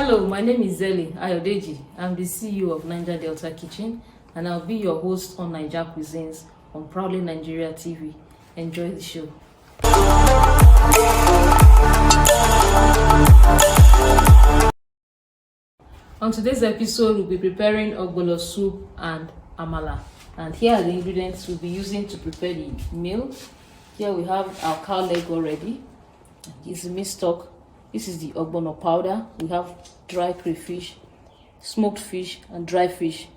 Hello, my name is Zeli Ayodeji. I'm the CEO of Naija Delta Kitchen, and I'll be your host on Naija Cuisines on Proudly Nigeria TV. Enjoy the show. On today's episode, we'll be preparing Ogbono soup and amala. And here are the ingredients we'll be using to prepare the meal. Here we have our cow leg already. This is the meat stock. This is the Ogbono powder. We have dry crayfish, smoked fish and dry fish,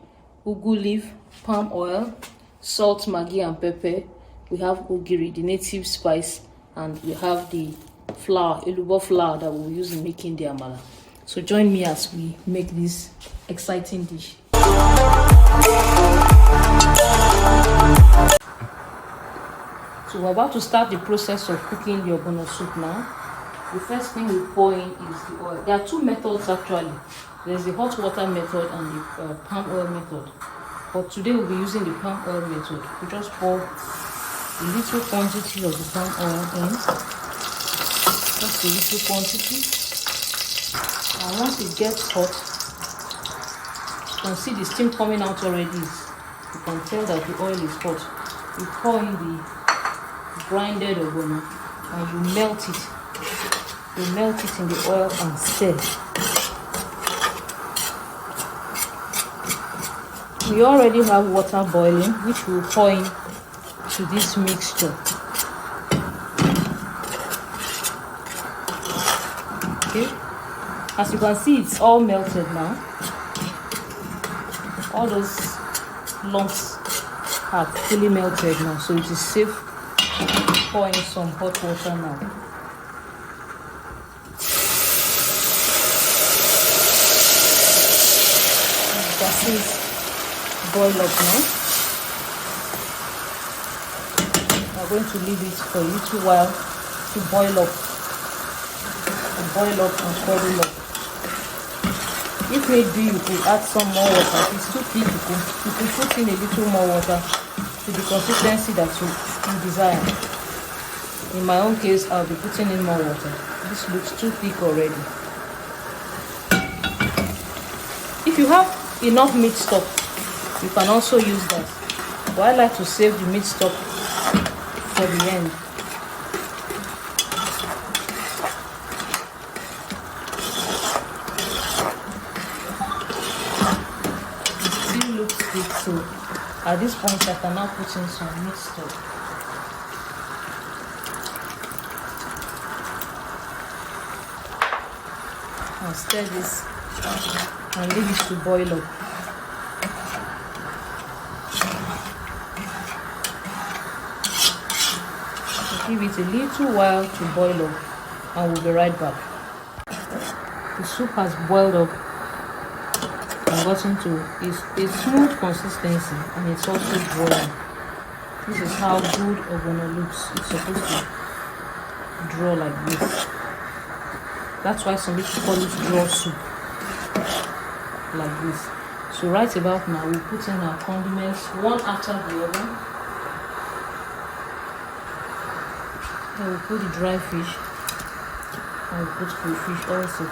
ugu leaf, palm oil, salt, maggi and pepper. We have ogiri, the native spice, and we have the flour, elubo flour that we'll use in making the amala. So join me as we make this exciting dish. So we're about to start the process of cooking the Ogbono soup now. The first thing we pour in is the oil. There are two methods actually. There's the hot water method and the palm oil method. But today we'll be using the palm oil method. We just pour a little quantity of the palm oil in. Just a little quantity. And once it gets hot, you can see the steam coming out already. You can tell that the oil is hot. You pour in the grinded ogbono and you melt it. You melt it in the oil and stir. We already have water boiling, which we'll pour in to this mixture. Okay, as you can see, it's all melted now. All those lumps have fully melted now, so it is safe to pour in some hot water now. Is boil up now. We're going to leave it for a little while to boil up and curdle up. If need be, you could add some more water. If it's too thick, you could put in a little more water to the consistency that you desire. In my own case, I'll be putting in more water. This looks too thick already. If you have enough meat stock, you can also use that, but I like to save the meat stock for the end. It still looks thick, so at this point I can now put in some meat stock. I'll stir this and leave it to boil up. Give it a little while to boil up and we'll be right back. The soup has boiled up and gotten to a smooth consistency, and it's also drawing. This is how good ogbono looks. It's supposed to draw like this. That's why some people call it draw soup. Like this. So right about now we'll put in our condiments one after the other. Then we'll put the dry fish and we'll put crayfish also.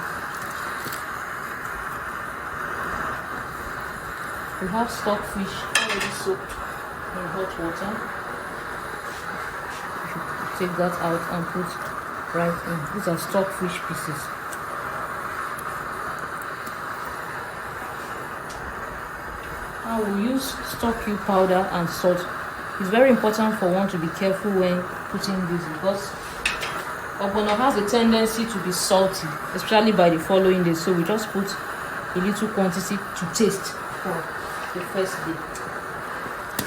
We have stock fish already soaked in hot water. You should take that out and put right in. These are stock fish pieces. I will use stock cube powder and salt. It's very important for one to be careful when putting this, because ogbono has a tendency to be salty, especially by the following day. So we just put a little quantity to taste for the first day.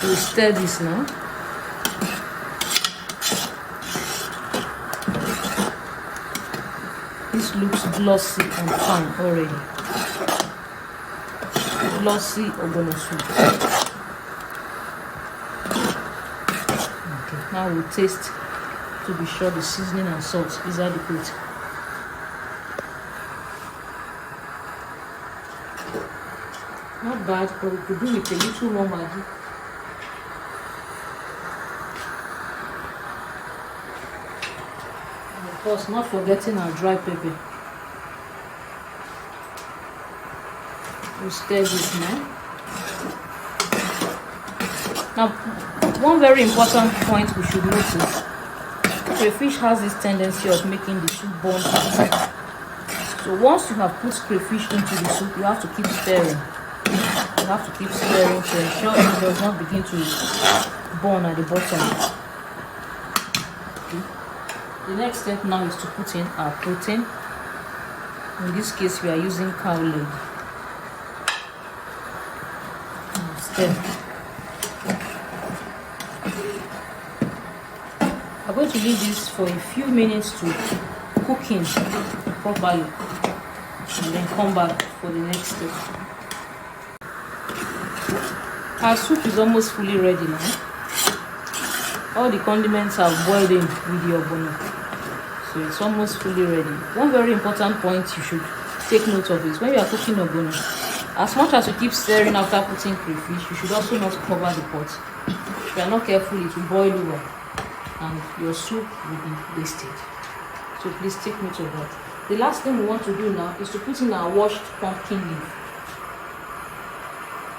We'll stir this now. This looks glossy and fine already. Glossy ogbono soup. Okay, now we'll taste to be sure the seasoning and salt is adequate. Not bad, but we could do with a little more maggi. And of course, not forgetting our dry pepper. We'll stir this now. Now, one very important point we should notice, crayfish has this tendency of making the soup burn fast. So once you have put crayfish into the soup, you have to keep stirring. You have to keep stirring to ensure it does not begin to burn at the bottom. Okay. The next step now is to put in our protein. In this case, we are using cow leg. Stir. I'm going to leave this for a few minutes to cook in properly and then come back for the next step. Our soup is almost fully ready now. All the condiments have boiled in with the ogbono, so it's almost fully ready. One very important point you should take note of is when you are cooking ogbono, as much as you keep stirring after putting crayfish, you should also not cover the pot. If you are not careful, it will boil over and your soup will be wasted. So please take note of that. The last thing we want to do now is to put in our washed pumpkin leaf.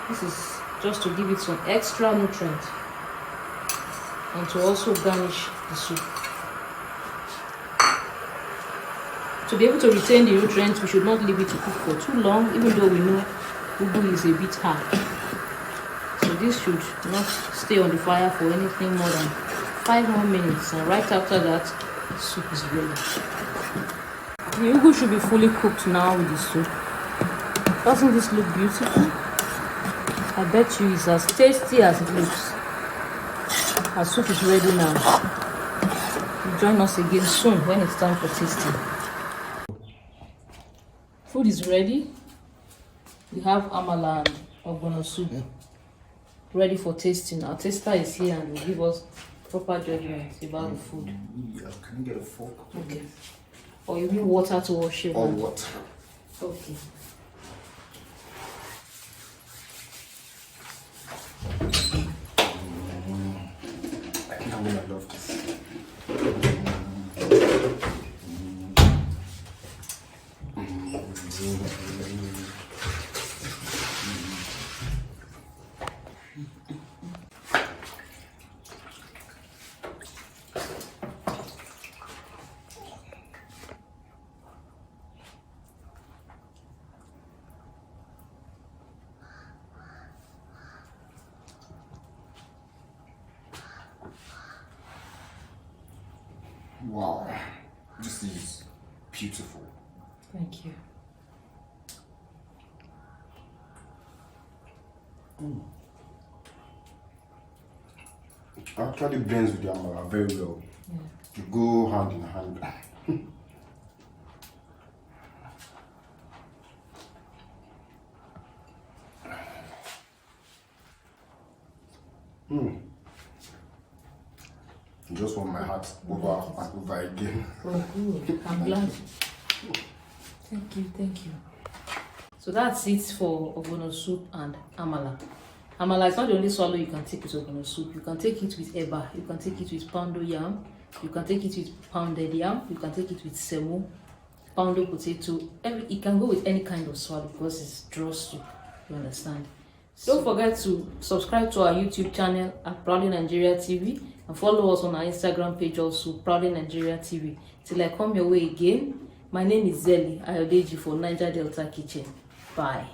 This is just to give it some extra nutrients and to also garnish the soup. To be able to retain the nutrients, we should not leave it to cook for too long, even though we know ugu is a bit hard. So this should not stay on the fire for anything more than 5 more minutes, and right after that, the soup is ready. The ugu should be fully cooked now with the soup. Doesn't this look beautiful? I bet you it's as tasty as it looks. Our soup is ready now. Join us again soon when it's time for tasting. Food is ready. We have amala and ogbono soup ready for tasting. Our taster is here and will give us proper judgment about the food. Yeah, can you get a fork? Okay. Or you need water to wash it? Or water. Okay. I think I'm gonna love this. Wow, this is beautiful. Thank you. It actually blends with the amala very well. Yeah. You go hand in hand. I just want my heart over and over again. Oh, good. I'm glad. Thank you, thank you. So that's it for ogbono soup and amala. Amala is not the only swallow you can take with ogbono soup. You can take it with eba, you can take it with poundo yam, you can take it with pounded yam, you can take it with semo, poundo potato. It can go with any kind of swallow because it's draw soup. You understand? Don't forget to subscribe to our YouTube channel at Proudly Nigeria TV and follow us on our Instagram page also, Proudly Nigeria TV. Till I come your way again, my name is Zeli Ayodeji for Niger Delta Kitchen. Bye.